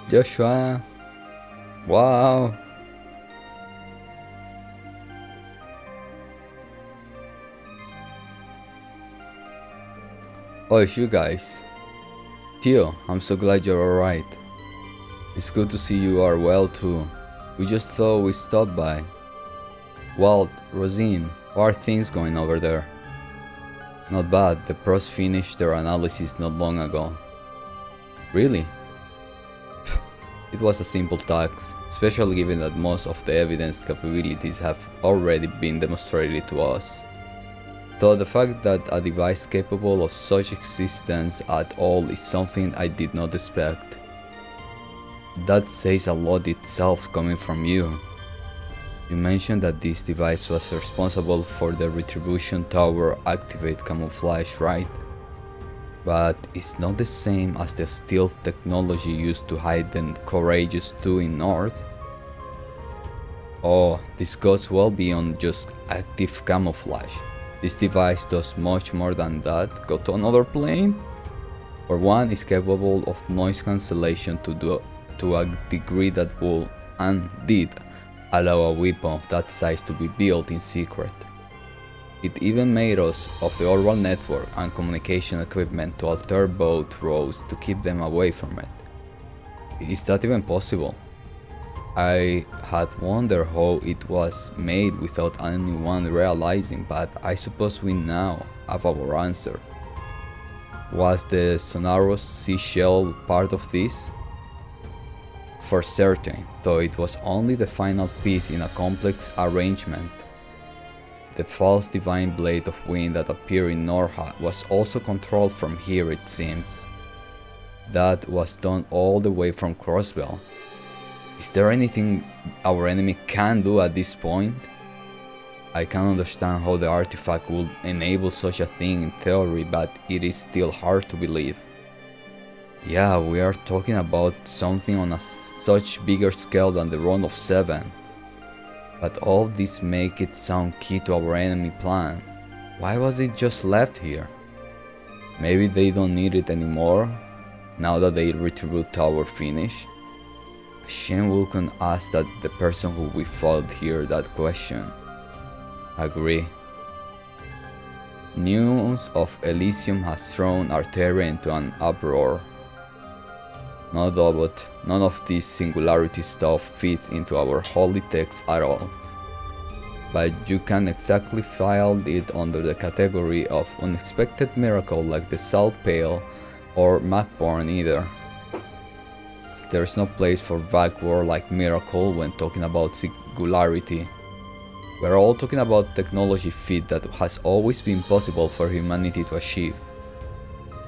Joshua. Wow. Oh, it's you guys. Theo, I'm so glad you're alright. It's good to see you are well too. We just thought we stopped by. Walt, Rosine, how are things going over there? Not bad, the pros finished their analysis not long ago. Really? It was a simple task, especially given that most of the evidence capabilities have already been demonstrated to us. Though the fact that a device capable of such existence at all is something I did not expect. That says a lot itself coming from you. You mentioned that this device was responsible for the Retribution Tower activate camouflage, right? But it's not the same as the stealth technology used to hide the Courageous 2 in North. Oh, this goes well beyond just active camouflage. This device does much more than that. Go to another plane? For one, it's capable of noise cancellation to a degree that will, and did, allow a weapon of that size to be built in secret. It even made use of the oral network and communication equipment to alter boat routes to keep them away from it. Is that even possible? I had wondered how it was made without anyone realizing, but I suppose we now have our answer. Was the sonorous seashell part of this? For certain, though it was only the final piece in a complex arrangement. The false divine blade of wind that appeared in Norha was also controlled from here, it seems. That was done all the way from Crossbell. Is there anything our enemy can do at this point? I can understand how the artifact would enable such a thing in theory, but it is still hard to believe. Yeah, we are talking about something on a such bigger scale than the Run of 7. But all this make it sound key to our enemy plan. Why was it just left here? Maybe they don't need it anymore, now that the Retrobute Tower finished? Shen Wukong asked that the person who we fought here that question. Agree. News of Elysium has thrown Arteria into an uproar. No doubt, none of this singularity stuff fits into our holy text at all. But you can exactly file it under the category of unexpected miracle like the Salt Pail or Macporn either. There's no place for vague word like miracle when talking about singularity. We're all talking about technology feat that has always been possible for humanity to achieve.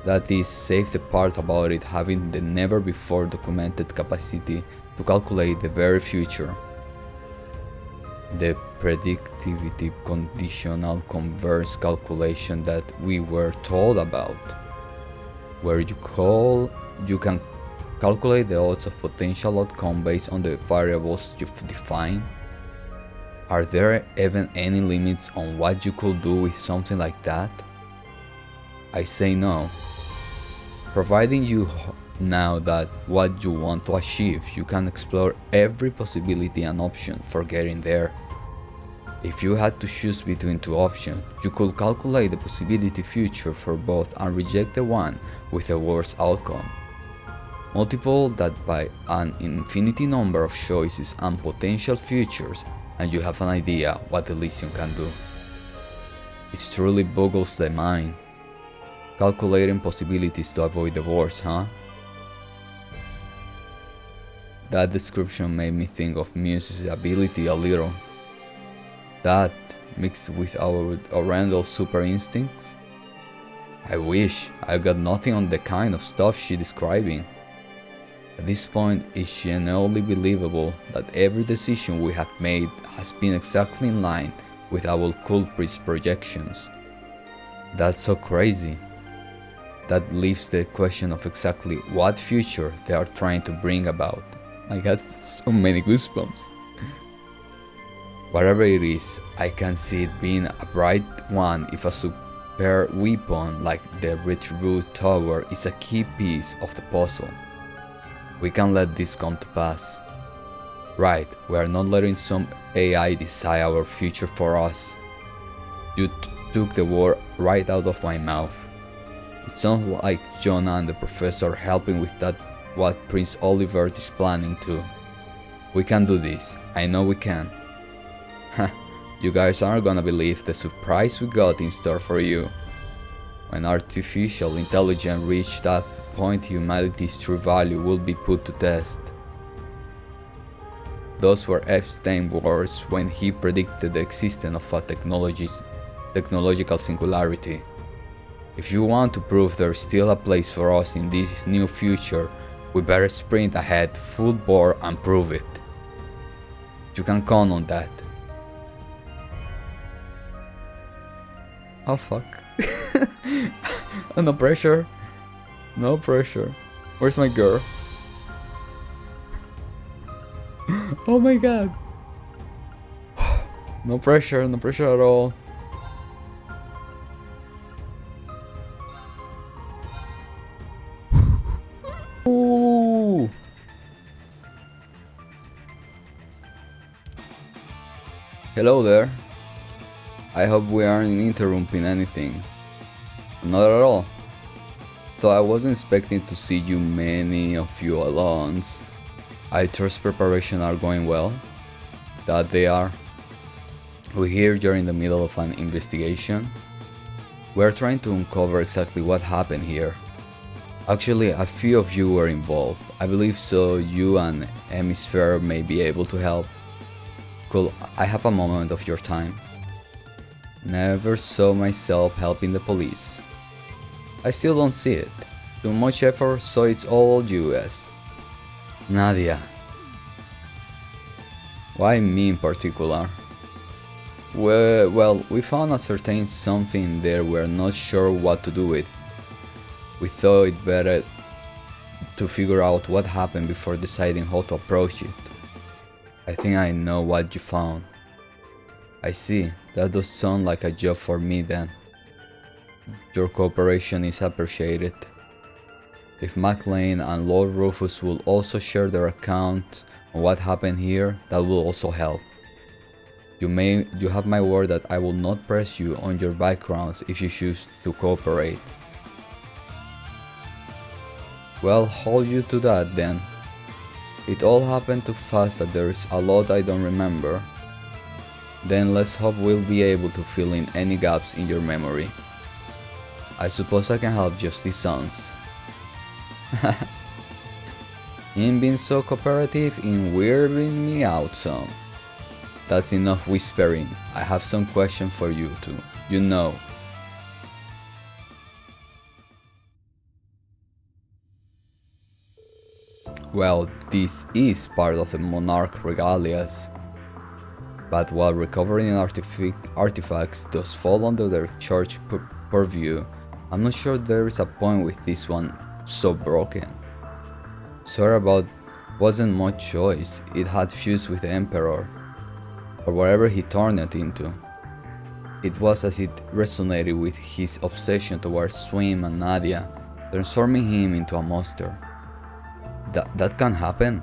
That is, save the part about it having the never before documented capacity to calculate the very future. The predictivity conditional converse calculation that we were told about, where you can calculate the odds of potential outcome based on the variables you've defined. Are there even any limits on what you could do with something like that? I say no. Providing you now that what you want to achieve, you can explore every possibility and option for getting there. If you had to choose between two options, you could calculate the possibility future for both and reject the one with the worst outcome. Multiply that by an infinity number of choices and potential futures, and you have an idea what Elysium can do. It truly boggles the mind. Calculating possibilities to avoid the worst, huh? That description made me think of Muse's ability a little. That, mixed with our horrendous super instincts? I wish I got nothing on the kind of stuff she's describing. At this point, it's genuinely believable that every decision we have made has been exactly in line with our culprit's projections. That's so crazy. That leaves the question of exactly what future they are trying to bring about. I got so many goosebumps. Whatever it is, I can see it being a bright one if a super weapon like the Retrobute Tower is a key piece of the puzzle. We can't let this come to pass. Right, we are not letting some AI decide our future for us. You took the word right out of my mouth. It sounds like Jonah and the professor helping with that what Prince Oliver is planning to. We can do this, I know we can. You guys aren't gonna believe the surprise we got in store for you. When artificial intelligence reaches that point, humanity's true value will be put to test. Those were Epstein's words when he predicted the existence of a technological singularity. If you want to prove there's still a place for us in this new future, we better sprint ahead full bore and prove it. You can count on that. Oh fuck. Oh, no pressure. No pressure. Where's my girl? Oh my god. No pressure at all. Ooh. Hello there. I hope we aren't interrupting anything. Not at all. Though I wasn't expecting to see you many of you alone. I trust preparations are going well. That they are. We hear you're in the middle of an investigation. We're trying to uncover exactly what happened here. Actually, a few of you were involved. I believe so you and Hemisphere may be able to help. Cool, I have a moment of your time. Never saw myself helping the police. I still don't see it. Too much effort, so it's all US. Nadia. Why me in particular? Well, we found a certain something there we're not sure what to do with. We thought it better to figure out what happened before deciding how to approach it. I think I know what you found. I see, that does sound like a job for me then. Your cooperation is appreciated. If McLean and Lord Rufus will also share their account on what happened here, that will also help. You have my word that I will not press you on your backgrounds if you choose to cooperate. Well, hold you to that then. It all happened too fast that there's a lot I don't remember. Then let's hope we'll be able to fill in any gaps in your memory. I suppose I can help just these sons. Him being so cooperative in weirding me out some. That's enough whispering. I have some questions for you too. You know. Well, this is part of the monarch regalias. But while recovering artifacts does fall under their church purview, I'm not sure there is a point with this one so broken. Sorry about wasn't much choice, it had fused with the Emperor, or whatever he turned it into. It was as it resonated with his obsession towards Swim and Nadia, transforming him into a monster. That can happen.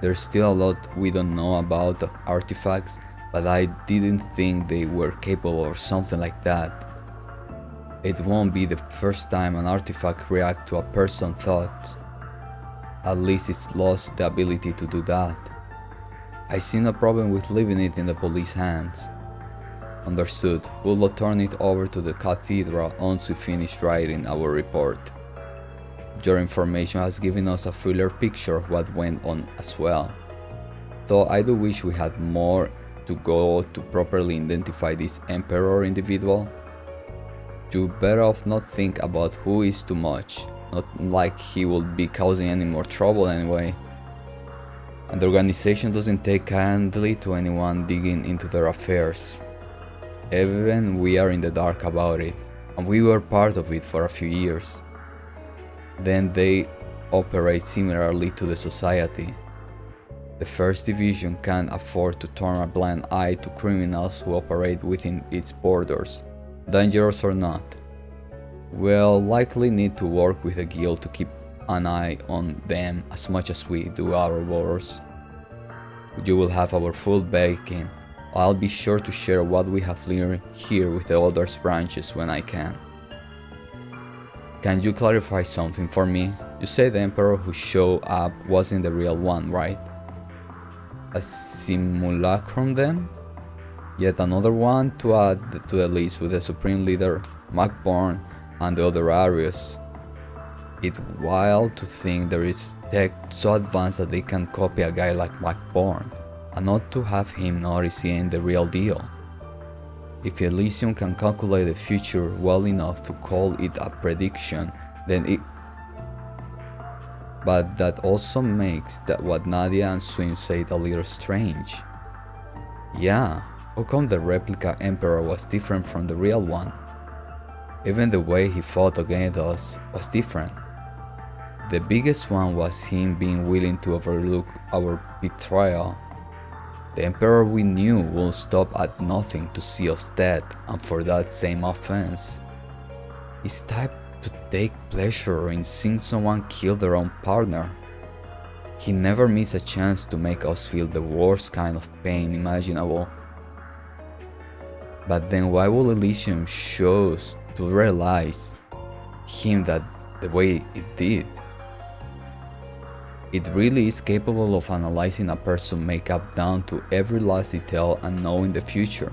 There's still a lot we don't know about the artifacts, but I didn't think they were capable of something like that. It won't be the first time an artifact reacts to a person's thoughts. At least it's lost the ability to do that. I see no problem with leaving it in the police hands. Understood, we'll turn it over to the cathedral once we finish writing our report. Your information has given us a fuller picture of what went on as well. Though I do wish we had more to go to properly identify this Emperor individual. You better off not think about who is too much, not like he will be causing any more trouble anyway. And the organization doesn't take kindly to anyone digging into their affairs. Even we are in the dark about it, and we were part of it for a few years. Then they operate similarly to the society. The First Division can't afford to turn a blind eye to criminals who operate within its borders, dangerous or not. We'll likely need to work with a guild to keep an eye on them as much as we do ours. You will have our full backing. I'll be sure to share what we have learned here with the other branches when I can. Can you clarify something for me? You say the Emperor who showed up wasn't the real one, right? A simulacrum then? Yet another one to add to the list with the Supreme Leader, McBorn, and the other Arius. It's wild to think there is tech so advanced that they can copy a guy like McBorn, and not to have him notice he ain't the real deal. If Elysium can calculate the future well enough to call it a prediction, then it... But that also makes that what Nadia and Swim said a little strange. Yeah, how come the replica Emperor was different from the real one? Even the way he fought against us was different. The biggest one was him being willing to overlook our betrayal. The Emperor we knew would stop at nothing to see us dead, and for that same offense. He's type to take pleasure in seeing someone kill their own partner. He never missed a chance to make us feel the worst kind of pain imaginable. But then why would Elysium choose to realize him that the way it did? It really is capable of analyzing a person's makeup down to every last detail and knowing the future.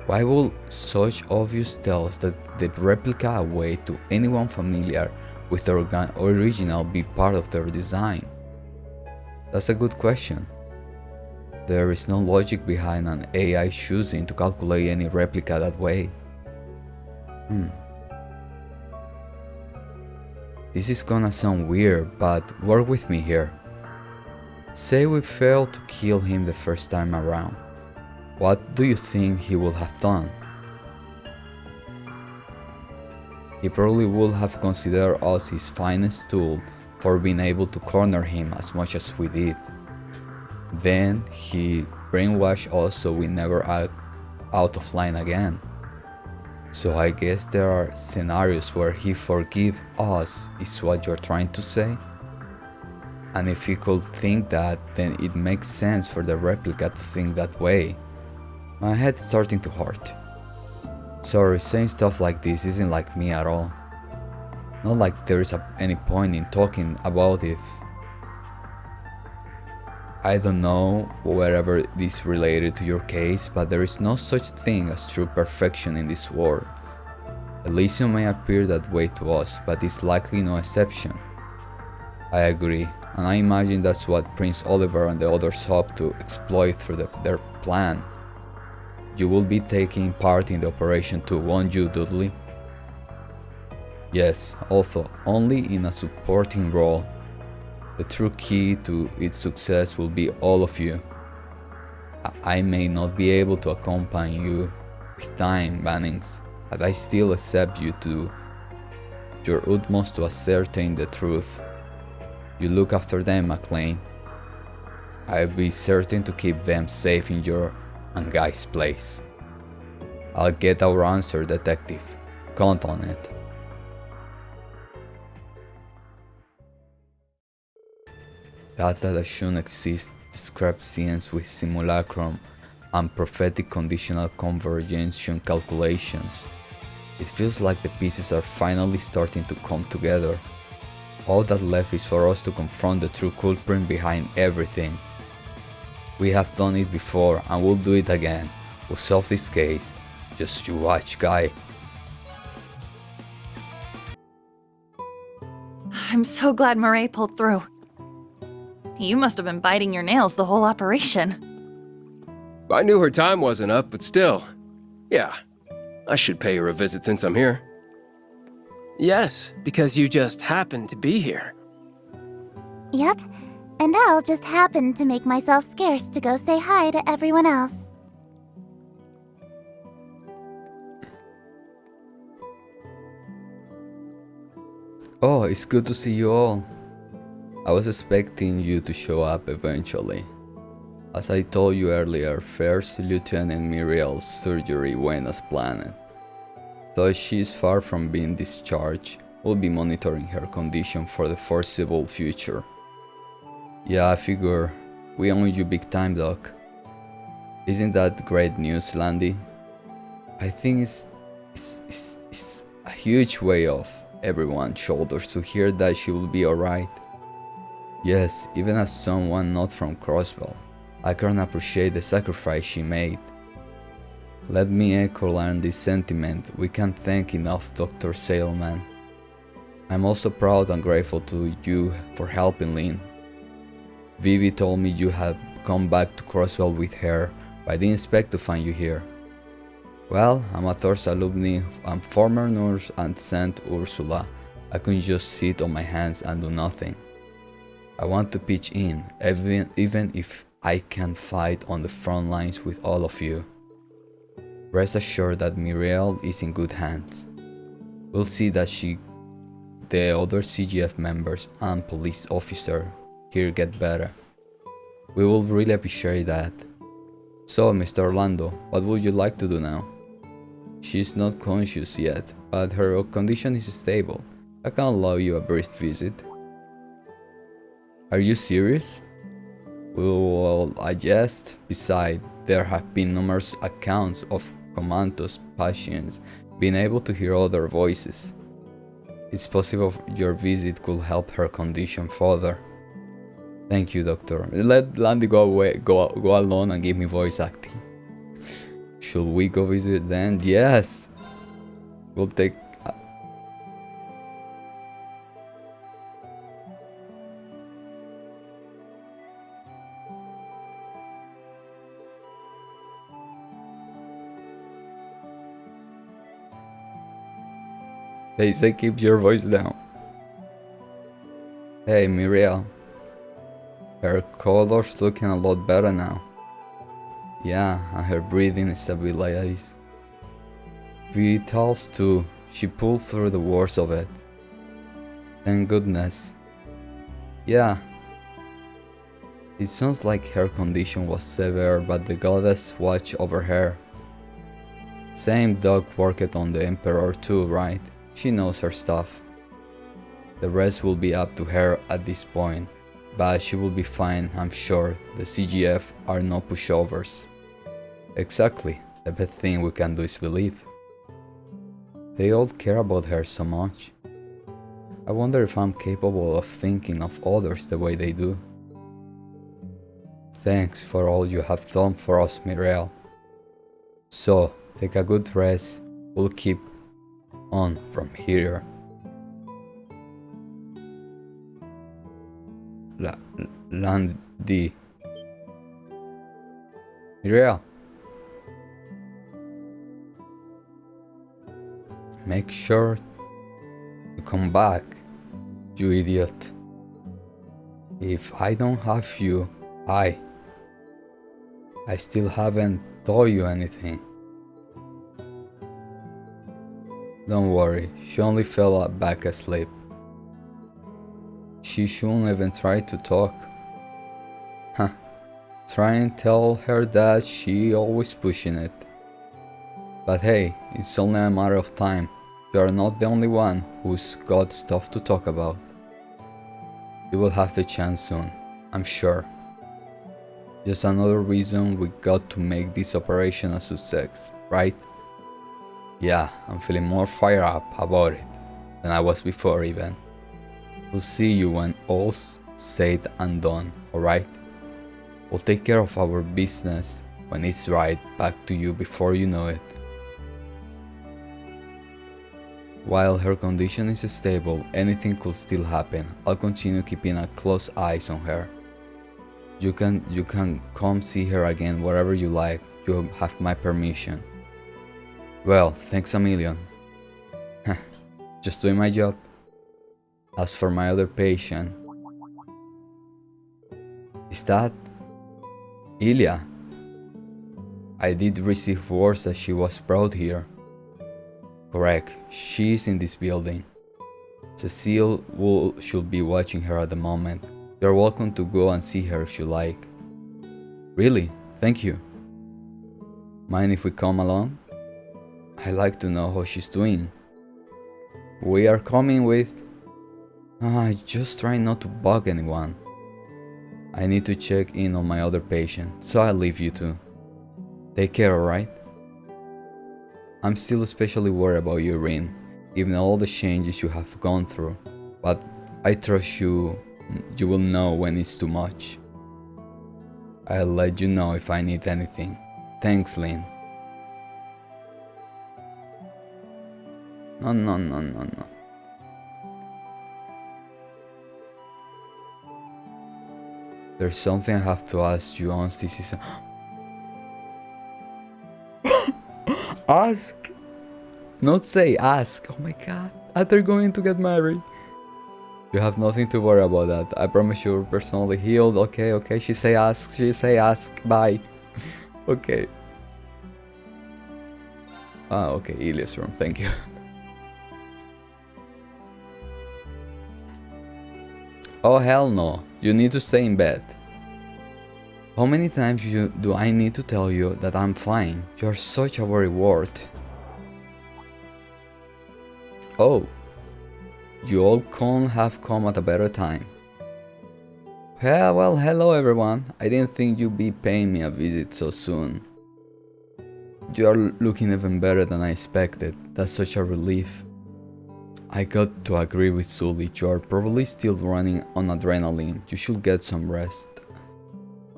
Why would such obvious tells that the replica away to anyone familiar with the original be part of their design? That's a good question. There is no logic behind an AI choosing to calculate any replica that way. This is gonna sound weird, but work with me here. Say we failed to kill him the first time around. What do you think he would have done? He probably would have considered us his finest tool for being able to corner him as much as we did. Then he brainwashed us so we never act out of line again. So I guess there are scenarios where he forgive us, is what you're trying to say? And if he could think that, then it makes sense for the replica to think that way. My head's starting to hurt. Sorry, saying stuff like this isn't like me at all. Not like there is any point in talking about it. I don't know wherever this is related to your case, but there is no such thing as true perfection in this world. Elysium may appear that way to us, but it's likely no exception. I agree, and I imagine that's what Prince Oliver and the others hope to exploit through their plan. You will be taking part in the operation too, won't you, Dudley? Yes, although only in a supporting role. The true key to its success will be all of you. I may not be able to accompany you with time, Bannings, but I still accept you to do your utmost to ascertain the truth. You look after them, McLean. I'll be certain to keep them safe in your and Guy's place. I'll get our answer, Detective. Count on it. Data that shouldn't exist discrepancies with simulacrum and prophetic conditional convergence calculations. It feels like the pieces are finally starting to come together. All that left is for us to confront the true culprit behind everything. We have done it before and we'll do it again. We'll solve this case. Just you watch, Guy. I'm so glad Murray pulled through. You must have been biting your nails the whole operation. I knew her time wasn't up, but still. Yeah, I should pay her a visit since I'm here. Yes, because you just happened to be here. Yep, and I'll just happen to make myself scarce to go say hi to everyone else. Oh, it's good to see you all. I was expecting you to show up eventually. As I told you earlier, First Lieutenant Muriel's surgery went as planned. Though she is far from being discharged, We'll be monitoring her condition for the foreseeable future. Yeah, I figure we owe you big time, Doc. Isn't that great news, Landy? I think it's a huge weight off everyone's shoulders to hear that she will be alright. Yes, even as someone not from Crosswell, I can appreciate the sacrifice she made. Let me echo Landy's sentiment. We can't thank enough Dr. Sailman. I'm also proud and grateful to you for helping Lynn. Vivi told me you had come back to Crosswell with her, but I didn't expect to find you here. Well, I'm a Thor's alumni and former nurse at St. Ursula. I couldn't just sit on my hands and do nothing. I want to pitch in, even if I can't fight on the front lines with all of you. Rest assured that Muriel is in good hands. We'll see that the other CGF members and police officer here get better. We will really appreciate that. So, Mr. Orlando, what would you like to do now? She's not conscious yet, but her condition is stable. I can allow you a brief visit. Are you serious? Well, I jest. Besides, there have been numerous accounts of comatose patients being able to hear other voices. It's possible your visit could help her condition further. Thank you, Doctor. Let Landy go alone and give me voice acting. Should we go visit then? Yes! We'll take... They say keep your voice down. Hey, Muriel. Her color's looking a lot better now. Yeah, and her breathing is stabilized. Vitals too. She pulled through the worst of it. Thank goodness. Yeah. It sounds like her condition was severe, but the goddess watched over her. Same dog worked on the Emperor too, right? She knows her stuff. The rest will be up to her at this point, but she will be fine, I'm sure. The CGF are no pushovers. Exactly, the best thing we can do is believe. They all care about her so much. I wonder if I'm capable of thinking of others the way they do. Thanks for all you have done for us, Muriel. So, take a good rest. We'll keep on from here. Landy. Muriel. Make sure to come back, you idiot. If I don't have you, I still haven't told you anything. Don't worry, she only fell back asleep. She shouldn't even try to talk. Huh. Try and tell her that she always pushing it. But hey, it's only a matter of time. You are not the only one who's got stuff to talk about. You will have the chance soon, I'm sure. Just another reason we got to make this operation a success, right? Yeah, I'm feeling more fired up about it than I was before even. We'll see you when all's said and done, alright? We'll take care of our business when it's right back to you before you know it. While her condition is stable, anything could still happen. I'll continue keeping a close eyes on her. You can come see her again wherever you like. You have my permission. Well, thanks a million. Just doing my job. As for my other patient, is that Ilya? I did receive word that she was brought here. Correct, she is in this building. Cecile should be watching her at the moment. You're welcome to go and see her if you like. Really? Thank you. Mind if we come along? I'd like to know how she's doing. We are coming with... just try not to bug anyone. I need to check in on my other patient, so I'll leave you two. Take care, alright? I'm still especially worried about you, Rin, given all the changes you have gone through, but I trust you will know when it's too much. I'll let you know if I need anything. Thanks, Lynn. No. There's something I have to ask you once this is... Ask! Not say, ask. Oh my god. Are they going to get married? You have nothing to worry about that. I promise you're personally healed. Okay. She say ask. Bye. Okay. Okay. Ilia's room. Thank you. Oh hell no. You need to stay in bed. How many times do I need to tell you that I'm fine? You're such a worry word. Oh. You all couldn't have come at a better time. Yeah, well, hello everyone. I didn't think you'd be paying me a visit so soon. You are looking even better than I expected. That's such a relief. I got to agree with Sully. You are probably still running on adrenaline. You should get some rest.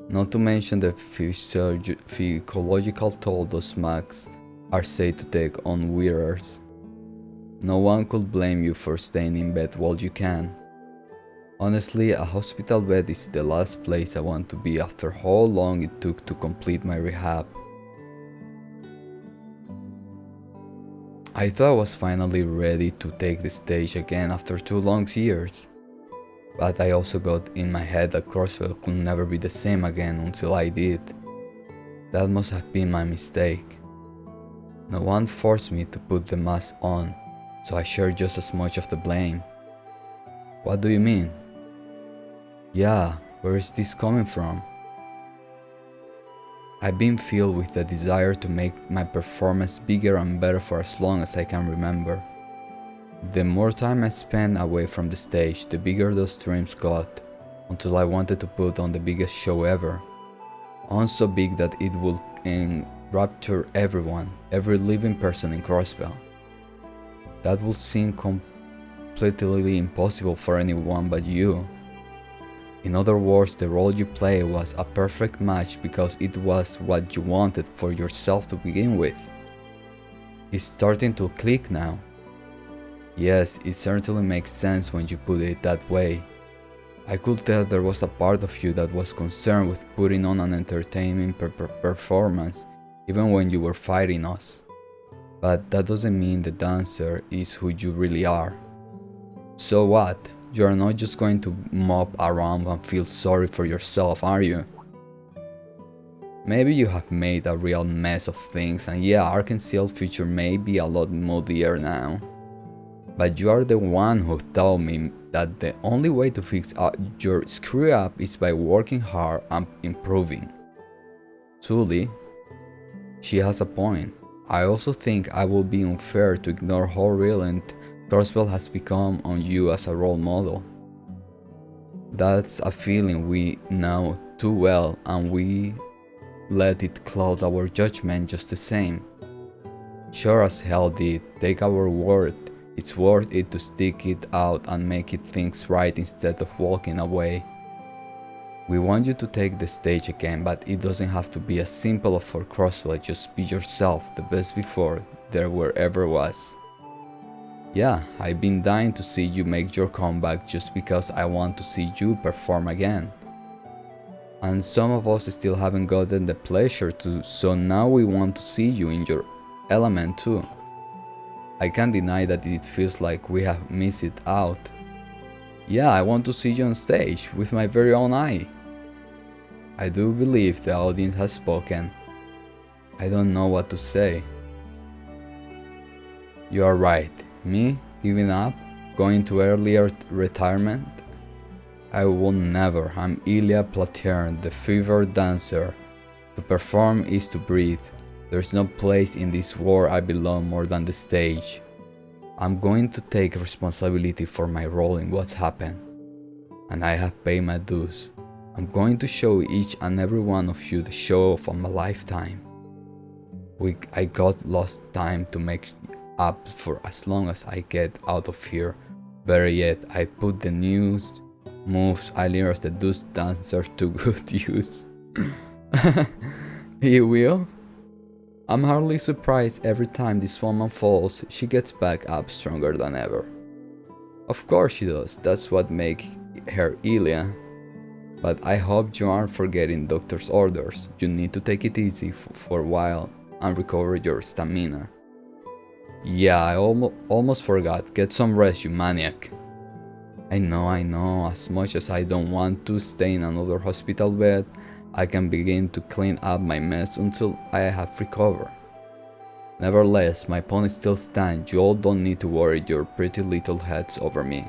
Not to mention the physiological toll those mags are said to take on wearers. No one could blame you for staying in bed while you can. Honestly, a hospital bed is the last place I want to be after how long it took to complete my rehab. I thought I was finally ready to take the stage again after 2 long years. But I also got in my head that Crosswell could never be the same again until I did. That must have been my mistake. No one forced me to put the mask on, so I share just as much of the blame. What do you mean? Yeah, where is this coming from? I've been filled with the desire to make my performance bigger and better for as long as I can remember. The more time I spent away from the stage, the bigger those dreams got, until I wanted to put on the biggest show ever. On so big that it would enrapture everyone, every living person in Crossbell. That would seem completely impossible for anyone but you. In other words, the role you play was a perfect match because it was what you wanted for yourself to begin with. It's starting to click now. Yes, it certainly makes sense when you put it that way. I could tell there was a part of you that was concerned with putting on an entertaining performance, even when you were fighting us. But that doesn't mean the dancer is who you really are. So what? You are not just going to mop around and feel sorry for yourself, are you? Maybe you have made a real mess of things, and yeah, Arkansas's future may be a lot muddier now. But you are the one who told me that the only way to fix your screw up is by working hard and improving. Truly, she has a point. I also think I would be unfair to ignore how reliant Crossbell has become on you as a role model. That's a feeling we know too well, and we let it cloud our judgment just the same. Sure as hell did. Take our word. It's worth it to stick it out and make it things right instead of walking away. We want you to take the stage again, but it doesn't have to be as simple for Crossbell. Just be yourself, the best before there ever was. Yeah, I've been dying to see you make your comeback just because I want to see you perform again. And some of us still haven't gotten the pleasure to, so now we want to see you in your element too. I can't deny that it feels like we have missed it out. Yeah, I want to see you on stage with my very own eye. I do believe the audience has spoken. I don't know what to say. You are right. Me giving up, going to earlier retirement? I will never. I'm Ilya Platern, the fevered dancer. To perform is to breathe. There's no place in this world I belong more than the stage. I'm going to take responsibility for my role in what's happened, and I have paid my dues. I'm going to show each and every one of you the show of my lifetime. I got lost time to make up for as long as I get out of here. Better yet, I put the new moves I learned as the Deuce Dancer to good use. You will? I'm hardly surprised every time this woman falls, she gets back up stronger than ever. Of course she does, that's what makes her Ilya. But I hope you aren't forgetting doctor's orders. You need to take it easy for a while and recover your stamina. Yeah, I almost forgot. Get some rest, you maniac. I know, as much as I don't want to stay in another hospital bed, I can begin to clean up my mess until I have recovered. Nevertheless, my point still stands. You all don't need to worry your pretty little heads over me.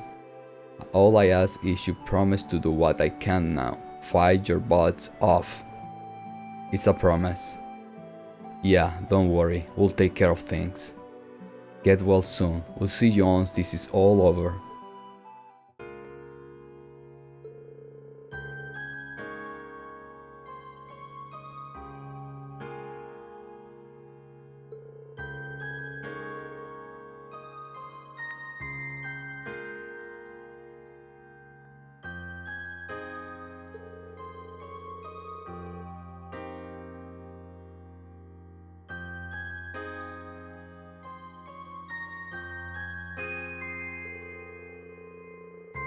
All I ask is you promise to do what I can now. Fight your butts off. It's a promise. Yeah, don't worry, we'll take care of things. Get well soon. We'll see you once this is all over.